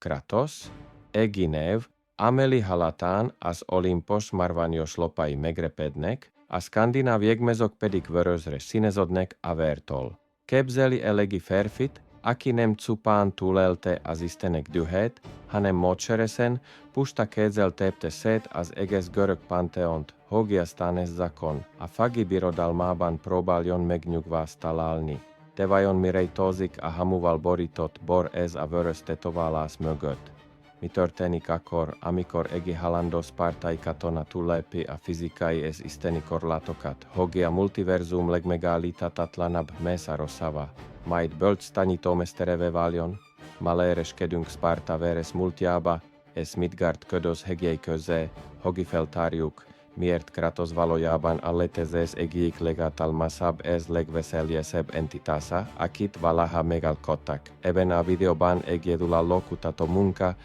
Kratos, Eginev, Ameli Halatán az Olimpos marvanios lopai megrepednek, a skandináviek mezok pedig vörösre színezodnek a vertol. Képzeli elegi férfit, aki nem csupán túlelte az istenek dühét, hanem módszeresen puszta kézzel tépte szét az egész görög panteont, hogy aztán ez zakon, a fagi birodalmában próbáljon megnyugvást találni. De vajon mi rejtózik a hamuval borított bor ez a vörös tetoválás mögött? Mi történik akkor, amikor Egi halandó Spartai katona túllépi a fizikai és isteni korlátokat, hogy a multiverzum legmegállíthatatlanabb mészárosava, majd bölcs tanítómestereve váljon? Maléreskedünk Sparta veres múltjába, és Midgard ködöz hegyei közé, hogy feltárjuk, miért Kratos valójában a létezés egyik leghatalmasabb és legveszélyesebb entitása, akit valaha megalkottak. Ebben a videóban egyedülálló kutató munka,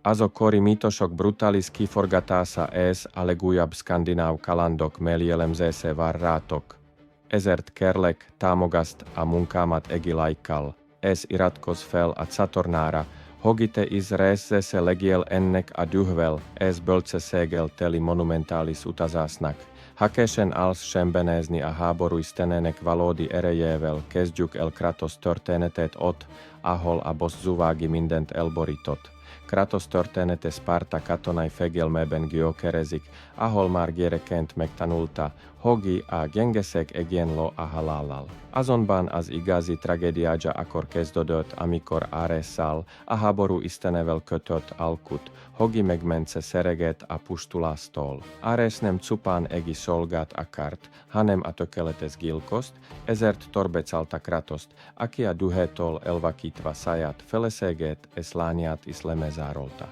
azok kori mítosok brutális kiforgatása és a legújabb skandináv kalandok mellielemzése várrátok. Ezért kérlek, támogasd a munkámat egy lájkkal, és iratkozz fel a csatornára, hogy te is részese legyél ennek a dühvel és bölcsességgel teli monumentális utazásnak. Hakesen alsz szembenézni a háború istenének valódi erejével, kezdjük el Kratos történetét ott, ahol a bosszúvági mindent elborított. Kratos története Sparta katonai fegyelmében gyökerezik, ahol már gyerekként megtanulta, hogy a gyengeség egyenlő a halállal. Azonban az igazi tragédiája akkor kezdődött, amikor Aressal, a háború istenevel kötött alkut, hogy megmentse sereget a pusztulástól. Ares nem csupán egy szolgát akart, hanem a tökéletes gyilkost, ezért torbecálta Kratost, aki a dühétől elvakítva száját, feleségét és lányát is lemezárolta.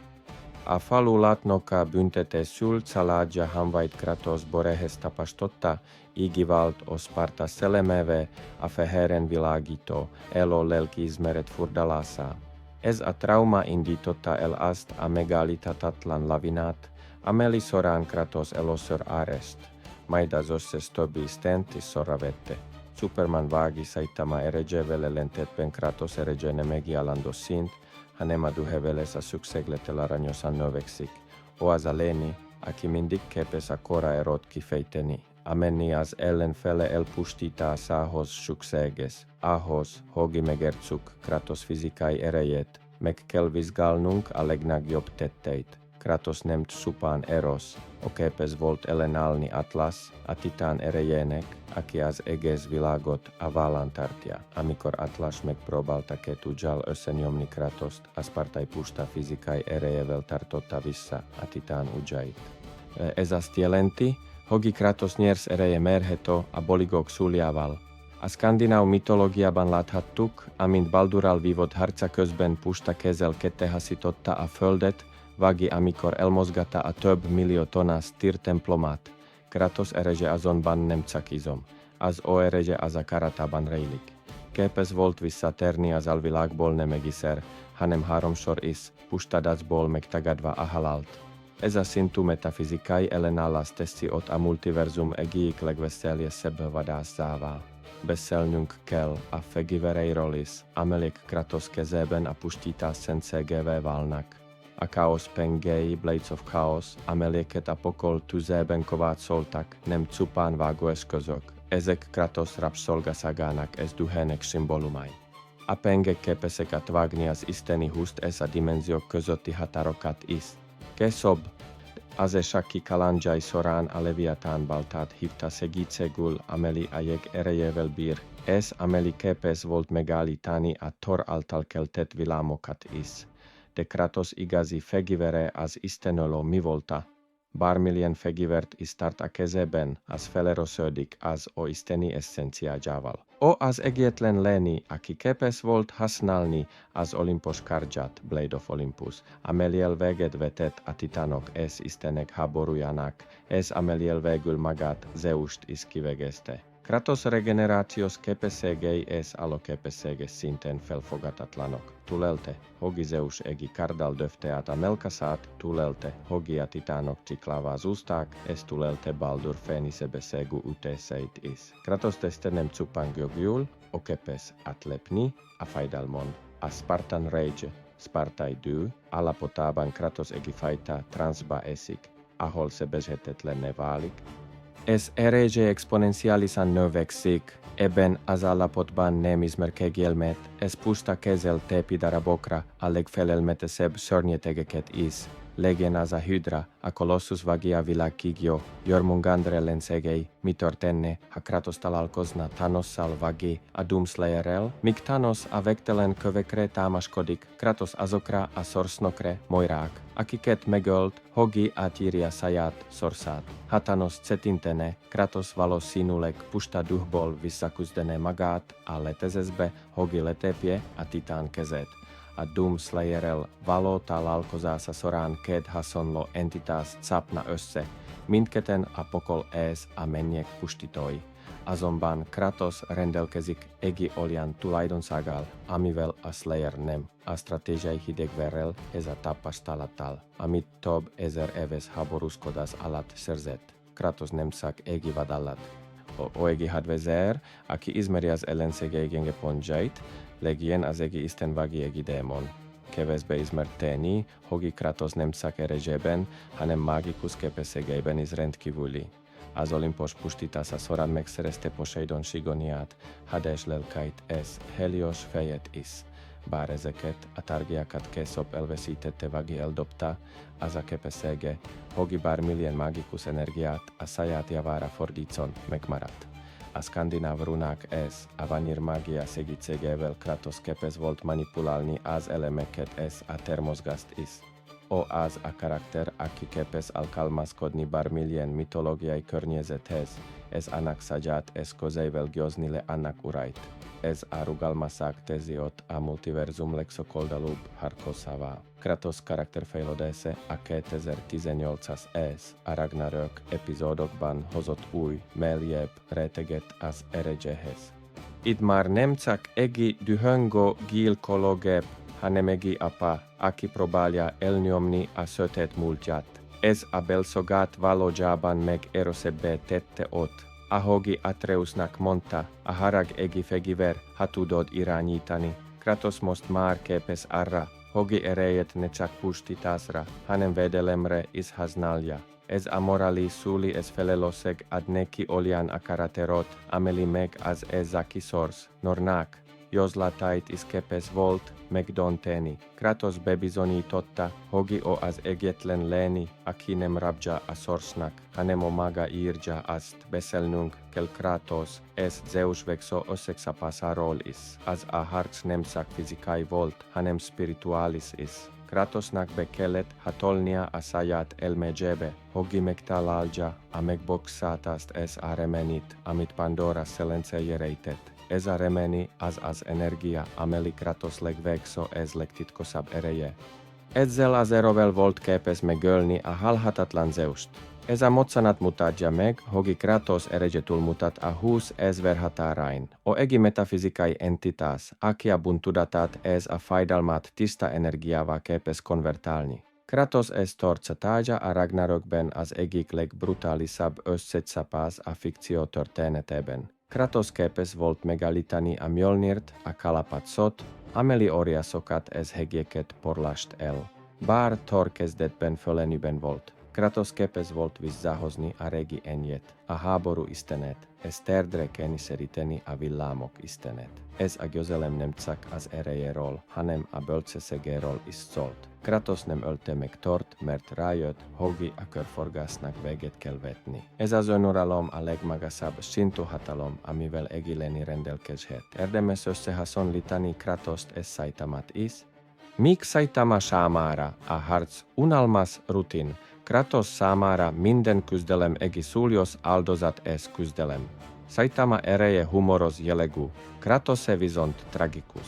A falu látnoka büntetésül családja hamvait Kratos boréhez tapastotta, ígivált a Sparta szellemévé, a fehéren világító, élő lelkiismeret furdalása. Ez a trauma indította el azt a megállíthatatlan lavinát, amely során Kratos először Arest, majd az összes többi istent is sorra vette. Superman vági Saitama eregével ellentétben Kratos eregé nem megjelenő szint, hanem a dühevelés szükségletel aranyosan növekszik. O az a lény, aki mindig képes a kora erőt kifejteni, amennyi az ellenfele elpusztításához szükséges. Ahhoz, hogy megértsük Kratos fizikai erejét, meg kell vizsgálnunk a legnagyobb tetteit. Kratos nem csupán Eros, képes volt ellenállni Atlas, a titán erejének, aki az egész világot a vállán tartja. Amikor Atlas megpróbálta Ketudzsal összenyomni Kratost, a Spartai puszta fizikai erejével tartotta vissza a titán ujjait. Ez azt jelenti, hogy Kratos nyers ereje mérhető a bolygók súlyával. A skandináv mitológiában láthattuk, amint Baldurral vívott harca közben puszta kézzel kettehaszította a földet, Vagi, amikor elmozgatta a több millió tonnás tértemplomát. Kratos eregye azonban nem csak izom, az eregye az akaratában rejlik. Képes volt visszatérni az alvilágból nem egyszer, hanem háromszor is, pusztadásból megtagadva a halált. Ez a szintű metafizikai ellenállás teszi ott a multiverzum egyik legveszélyesebb vadászává. Beszélnünk kell a fegyvereiről is, amelyek Kratos kezében a pusztítás szentségévé válnak. A Chaos pengei, Blades of Chaos, amelyeket a pokol tüzében kovácsoltak, nem csupán vágóeszközök. Ezek Kratos rabszolgaságának és dühének szimbólumai. A pengek képesek átvágni az isteni húst és a dimenziók közötti határokat is. Később az esaki kalandjai során a Leviatán baltát hívta segítségül, amely a jég erejével bír, és amely képes volt megállítani a Thor által keltett villámokat is. De Kratos igazi fegyvere az istenölő mi volta? Bármilyen fegyvert is tart a kezében, az felerősödik az isteni eszenciájával. Az egyetlen lény, aki képes volt használni az Olimpos kardját, Blade of Olympus, amellyel véget vetett a titánok és istenek háborújának, és amellyel végül magát Zeust is kivégezte. Kratos regenerációs képességei és aloképessége szinten felfogadatlanok. Túlélte, hogy Zeus egy karddal döfte át a melkaszát, túlélte, hogy a titánok csiklává zúzták, és túlélte Baldur féniszebeszégű ütéseit is. Kratos teste nem csupán gyógyul, képes átlépni a fájdalmon. A Spartan Rage, Spartai 2, alla potaban Kratos egi faita transba esik, ahol se bezhetetlen nevalik. Es erege exponentialis an növexik, eben az állapotban nem ismer kegelmet, es puszta kezel tepi darabokra, a legfelelmetesebb szörnyetegeket is. Legyen az a hydra, a kolossus vagia világkígyó, Jörmungandr ellenségei, mi történne, ha Kratos találkozna Thanosszal vagi a Doomslayerrel, míg Thanos a végtelen kövekre támaskodik, Kratos azokra a szorsznokre, Moirák, akiket megölt, Hogi átírja saját szorszát. Ha Thanos cetintene, Kratos valószínűleg puszta duhból visszaküzdene magát a letezésbe, Hogi letépje a titán kezét. A Doomslayerrel való találkozása során két hasonló entitás csapna össze, mindketten a pokol ez a mennyek pusztítói. Azonban Kratos rendelkezik egi olyan tulajdonsággal, amivel a Slayer nem, a stratégiai hidegverrel ez a tapasztalattal, amit több ezer éves háborúskodás alatt szerzett. Kratos nem szak egi vadallat. O egi hadvezér, aki ismeri az ellenségei gyenge pontjait, legyen az egi isten vagi egi démon. Kevésbé ismert tény, Hogi Kratos nem szakerezsében, hanem mágikus képességeiben is rendkívüli. Az Olimpos pusztítása során megszerezte Poseidon sigoniát, Hades lelkeit és Helios fejet is. Bár ezeket a tárgyakat később elveszítette vagi eldobta, az a képessége, Hogi bár millió mágikus energiát a saját javára fordítson, megmaradt. A skandináv runák ez, a vanyír mágia segítségével Kratos képes volt manipulálni az elemeket és a termozgást is. O az a karakter, aki képes alkalmazkodni bármilyen mitológiai környezethez, ez annak saját eszközeivel győzni le annak urait. Ez a rugalmasság teszi ott a multiverzum legszokoldalúbb harcosává. Kratos karakterfejlődése a 2018-as ez a Ragnarök epizódokban hozott új, mélyebb réteget az eredethez. Itt már nem csak egi dühöngő gyilkológép, hanem egi apa, aki próbálja elnyomni a sötét múltját. Ez a belszolgát valójában meg erősebbé tette ott. Ahogy Atreusnak mondta, a harag egi fegyver, ha tudod irányítani. Kratos most már képes arra, hogy erejét ne csak pusztításra, hanem védelemre is használja. Ez a morali szüli és felelősség ad neki olyan a karakterot, amely meg az északi szorsz, Nornák. Jóslatait is képes volt megdönteni. Kratos bebizonyította, hogy ő az egyetlen lény, aki nem rabja a szorsnak, hanem a maga írja azt. Beszélnünk kell Kratos, és Zeus vexo összecsapásáról is. Az a harc nem csak fizikai volt, hanem spirituális is. Kratosnak be kellett hatolnia a saját elméjébe, hogy megtalálja a megboxátást és a remenit, amit Pandora szelencéje rejtett. Ez a remeni az energia, amely Kratos legvégző és legtitkosabb ereje. Ezzel az erővel volt képes megölni a halhatatlan Zeust. Ez a mozzanat mutatja meg, hogy Kratos ereje túlmutat a 20 000 határain. O egi metafizikai entitás, aki a buntudatát és a fájdalmat tiszta energiává képes konvertálni. Kratos és Thor csatája a Ragnarökben az egyik legbrutálisabb összecsapás a fikció történetében. Kratos képes volt megállítani a Mjolnirt, a kalapácsot, amely óriásokat és hegyeket porlást el. Bár Thor kezdetben fölenőben volt. Kratos képes volt visszahozni a régi enyét, a háború istenet, és térdre kényszeríteni a villámok istenet. Ez a győzelem nem csak az erejéről, hanem a bölcsességéről is szólt. Kratos nem ölte meg Thort, mert rájött, hogy a körforgásnak véget kell vetni. Ez az önuralom a legmagasabb szintű hatalom, amivel egi lény rendelkezhet. Érdemes összehasonlítani Kratoszt és Saitamát is. Míg Saitama számára a harc unalmas rutin, Kratos számára minden küzdelem egi súlyos áldozat és küzdelem. Saitama ereje humoros jellegű, Kratose viszont tragikus.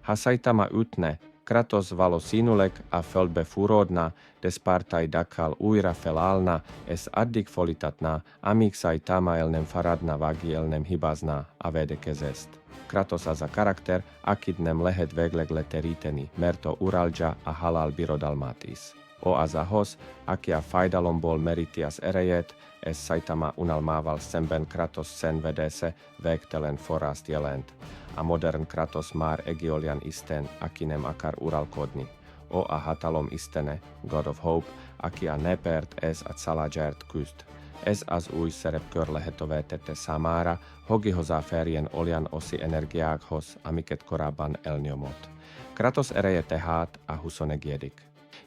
Ha Saitama ütne, Kratos valószínűleg a földbe furódna, de Spartai dakkal újra felállna, és addig folytatna, amíg Saitama el nem faradna, vagi el nem hibázna a védekezést. Kratos az a karakter, akit nem lehet végleg leteríteni, mert uralja a halál birodalmát is. O azahos, akia faidalon bol meritias erejet, es Saitama unalmával szemben Kratos szenvedése végtelen forrást jelent. A modern Kratos már egiolian isten, aki nem akar uralkodni. O a hatalom istene, God of Hope, aki a nepert ez a Szalagyert küzd. Ez az új szerepkör lehetővé tette számára, hogy hozzáférjen olyan oszi energiákhoz, amiket korábban elnyomott. Kratos ereje tehát a 21.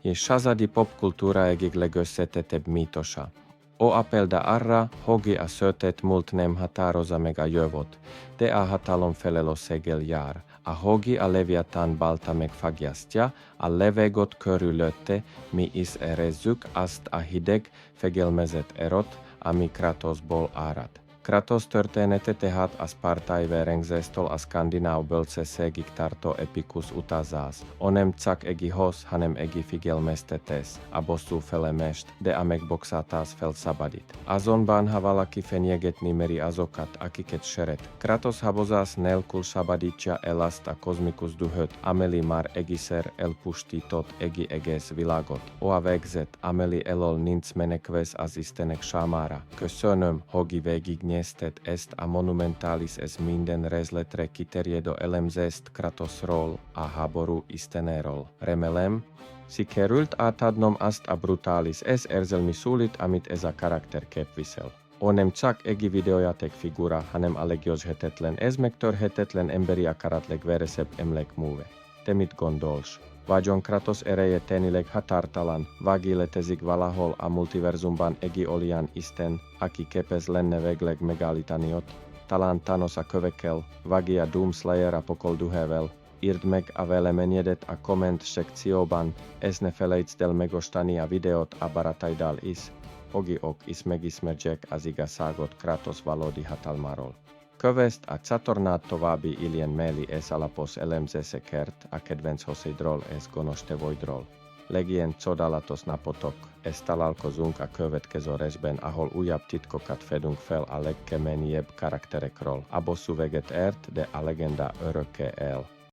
És Shazadi popkultúra egyik legösszetettebb mítosa. O apelda arra, hogy a sötét múlt nem határozza meg a jövőt, de a hatalom felelősséggel jár. A hogy a Leviatán balta megfagyasztja, a levegőt körülötte, mi is érezzük azt a hideg, fegyelmezett erőt, ami Kratosból árad. Kratos története tehát a spartai verengzéstől a skandináv bölcsességig tartó epikus utazás. O nem csak egihoz, hanem egi figyelmeztetés, a bosszú felemest, de a megbokzatás felszabadít. Azonban, ha valaki fenyegetni meri azokat, akiket seret, Kratos habozás nélkül szabadítja el azt a kozmikus dühöt, amely már egiszer elpusztított egi egész világot. O a végzet, amely elől nincs menekvés az istenek számára. Köszönöm, hogy végignyezted ezt a monumentális ez minden részletre kiterjedő elemzést Kratosról a háború istenéről. Remélem, sikerült átadnom azt a brutális ez érzelmi súlyt, amit ez a karakter képvisel. O nem csak egi videójáték figura, hanem a leggyőzhetetlen, ez megtörhetetlen emberi akarat legveresebb emlékműve. Te mit gondolsz? Vajon Kratos ereje tényleg határtalan, vagy létezik valahol a multiverzumban egiolian isten, aki képes lenne végleg megállítani ott? Talán Thanos a kövekkel, vagy a Doomslayer a pokol dühével. Írd meg a véleményedet a komment sekcióban, és ne felejtsd el megosztani a videót a barátaiddal is, hogy ők is megismerjék az igazságot Kratos valódi hatalmáról. Kövesd a csatornát további ilyen mély és alapos elemzésekért a kedvenc hossidról és gonosz tevőidről. Legyen csodálatos napotok, és találkozunk a következő részben, ahol újabb titkokat fedünk fel a legkeményebb karakterekről. A bosszú véget ért, de a legenda örökké él.